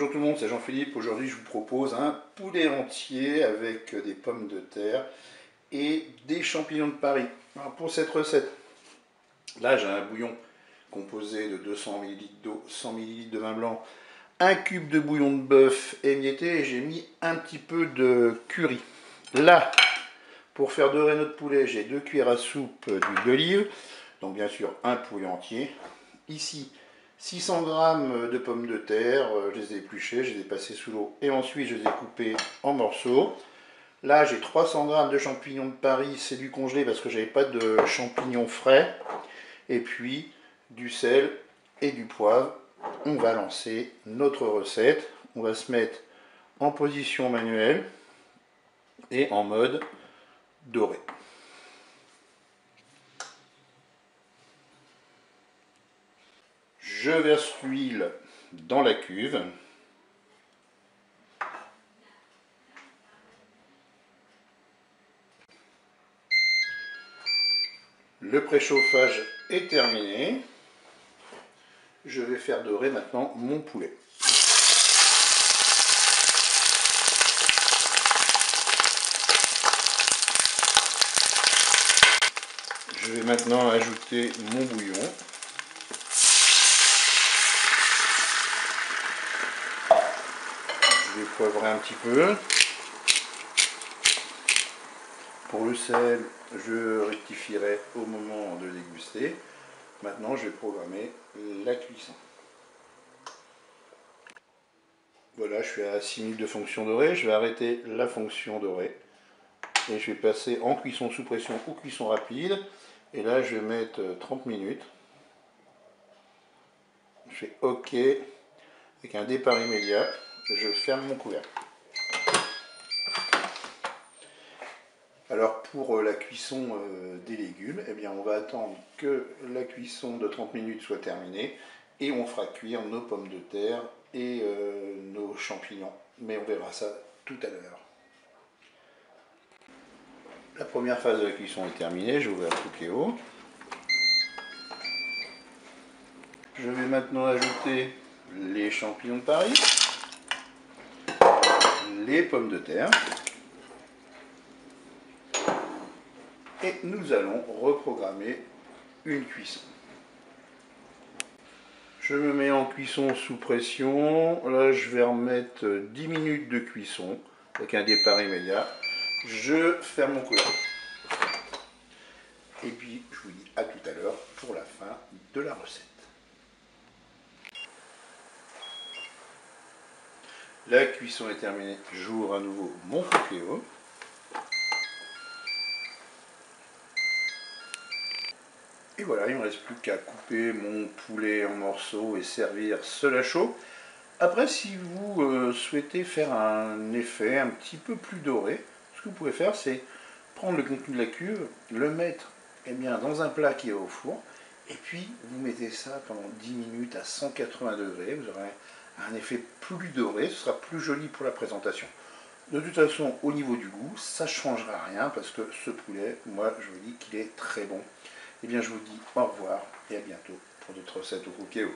Bonjour tout le monde, c'est Jean-Philippe. Aujourd'hui, je vous propose un poulet entier avec des pommes de terre et des champignons de Paris. Alors pour cette recette, là j'ai un bouillon composé de 200 ml d'eau, 100 ml de vin blanc, un cube de bouillon de bœuf émietté et j'ai mis un petit peu de curry. Là, pour faire dorer notre poulet, j'ai 2 cuillères à soupe d'huile d'olive, donc bien sûr un poulet entier. Ici, 600 g de pommes de terre, je les ai épluchées, je les ai passées sous l'eau et ensuite je les ai coupées en morceaux. Là j'ai 300 g de champignons de Paris, c'est du congelé parce que j'avais pas de champignons frais. Et puis du sel et du poivre. On va lancer notre recette. On va se mettre en position manuelle et en mode doré. Je verse l'huile dans la cuve. Le préchauffage est terminé. Je vais faire dorer maintenant mon poulet. Je vais maintenant ajouter mon bouillon. Je vais poivrer un petit peu. Pour le sel, je rectifierai au moment de déguster. Maintenant, je vais programmer la cuisson. Voilà, je suis à 6 minutes de fonction dorée. Je vais arrêter la fonction dorée. Et je vais passer en cuisson sous pression ou cuisson rapide. Et là, je vais mettre 30 minutes. Je fais OK avec un départ immédiat. Je ferme mon couvercle. Alors pour la cuisson des légumes, eh bien on va attendre que la cuisson de 30 minutes soit terminée et on fera cuire nos pommes de terre et nos champignons. Mais on verra ça tout à l'heure. La première phase de la cuisson est terminée, j'ai ouvert le Cookéo. Je vais maintenant ajouter les champignons de Paris, les pommes de terre. Et nous allons reprogrammer une cuisson. Je me mets en cuisson sous pression. Là, je vais remettre 10 minutes de cuisson avec un départ immédiat. Je ferme mon couvercle. Et puis, je vous dis à tout à l'heure pour la fin de la recette. La cuisson est terminée. J'ouvre à nouveau mon Cookéo. Et voilà, il ne me reste plus qu'à couper mon poulet en morceaux et servir cela chaud. Après, si vous souhaitez faire un effet un petit peu plus doré, ce que vous pouvez faire, c'est prendre le contenu de la cuve, le mettre dans un plat qui est au four, et puis vous mettez ça pendant 10 minutes à 180 degrés. Vous aurez un effet plus doré, ce sera plus joli pour la présentation. De toute façon, au niveau du goût, ça ne changera rien parce que ce poulet, moi, je vous dis qu'il est très bon. Eh bien, je vous dis au revoir et à bientôt pour d'autres recettes au Cookéo.